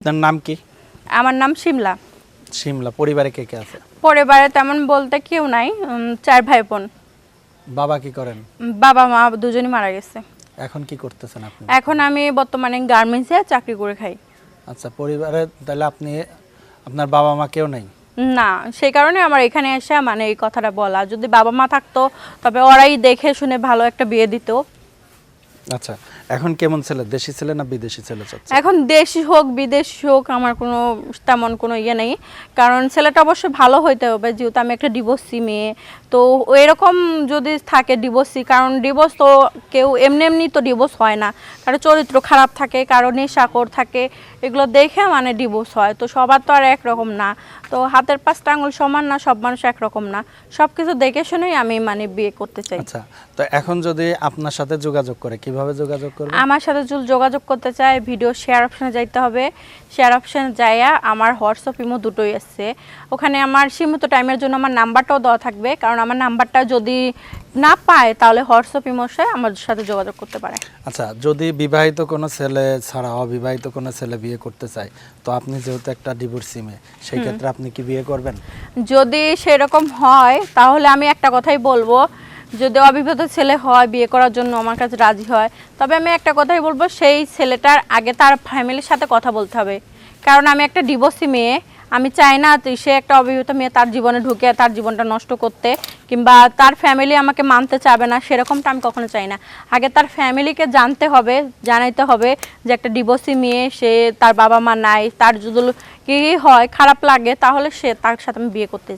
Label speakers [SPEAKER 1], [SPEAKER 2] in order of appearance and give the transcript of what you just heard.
[SPEAKER 1] আপনার নাম কি?
[SPEAKER 2] আমার নাম শিমলা।
[SPEAKER 1] শিমলা। পরিবারে কে কে আছে?
[SPEAKER 2] পরিবারে তেমন বলতে কেউ নাই, 4 ভাই বোন।
[SPEAKER 1] বাবা কি করেন?
[SPEAKER 2] বাবা মা দুজনই মারা গেছে।
[SPEAKER 1] এখন কি করতেছেন আপনি?
[SPEAKER 2] এখন আমি বর্তমানে গার্মেন্টসে চাকরি করে খাই।
[SPEAKER 1] আচ্ছা, পরিবারে তাহলে আপনার বাবা মা কেউ নাই?
[SPEAKER 2] না, সেই কারণে আমার এখানে এসে মানে এই কথাটা বলা। যদি বাবা মা থাকতো তবে ওরাই দেখে শুনে ভালো একটা বিয়ে দিত।
[SPEAKER 1] আচ্ছা, এখন কেমন ছেলে, দেশি ছেলে না বিদেশি ছেলে চাচ্ছেন?
[SPEAKER 2] এখন দেশি হোক বিদেশি হোক আমার কোনো তেমন কোনো ইয়ে নেই, কারণ ছেলেটা অবশ্যই ভালো হইতে হবে, যেহেতু আমি একটা ডিভোর্সি মেয়ে। তো এরকম যদি থাকে ডিভোর্সি, কারণ ডিভোর্স তো কেউ এমনি এমনি তো ডিভোর্স হয় না, কারো চরিত্র খারাপ থাকে, কারো নেশাখোর থাকে, এগুলো দেখে মানে ডিভোর্স হয়। তো সবার তো আর একরকম না, তো হাতের 5টা আঙুল সমান না, সব মানুষ একরকম না। সব কিছু দেখে শুনেই আমি মানে বিয়ে করতে চাই।
[SPEAKER 1] আচ্ছা, তো এখন যদি আপনার সাথে যোগাযোগ করে, কিভাবে যোগাযোগ করবে?
[SPEAKER 2] আমার সাথে যদি যোগাযোগ করতে চায় ভিডিও শেয়ার অপশনে যাইতে হবে। শেয়ার অপশনে যাইয়া আমার হোয়াটসঅ্যাপ ইমো দুটোই আছে, ওখানে আমার সীমিত টাইমের জন্য আমার নাম্বারটাও দেওয়া থাকবে, কারণ আমার নাম্বারটা যদি না পায় তাহলে হোয়াটসঅ্যাপ ইমোসে আমার সাথে যোগাযোগ করতে পারে।
[SPEAKER 1] আচ্ছা, যদি বিবাহিত কোনো ছেলে ছাড়া অবিবাহিত কোনো ছেলে বিয়ে করতে চায়, তো আপনি যেহেতু একটা ডিভোর্সি মেয়ে, সেই ক্ষেত্রে আপনি কি বিয়ে করবেন?
[SPEAKER 2] যদি সেরকম হয় তাহলে আমি একটা কথাই বলবো, যদি অবিবাহিত ছেলে হয় বিয়ে করার জন্য আমার কাছে রাজি হয়, তবে আমি একটা কথাই বলবো, সেই ছেলেটার আগে তার ফ্যামিলির সাথে কথা বলতে হবে। কারণ আমি একটা ডিভোর্সি মেয়ে, আমি চাই না সে একটা অবিবাহিত মেয়ে তার জীবনে ঢুকে তার জীবনটা নষ্ট করতে, কিংবা তার ফ্যামিলি আমাকে মানতে চাবে না, সেরকমটা আমি কখনো চাই না। আগে তার ফ্যামিলিকে জানতে হবে, জানাইতে হবে যে একটা ডিভোর্সি মেয়ে, সে তার বাবা মা নাই, তার যদি কি হয় খারাপ লাগে তাহলে তার সাথে আমি বিয়ে করতে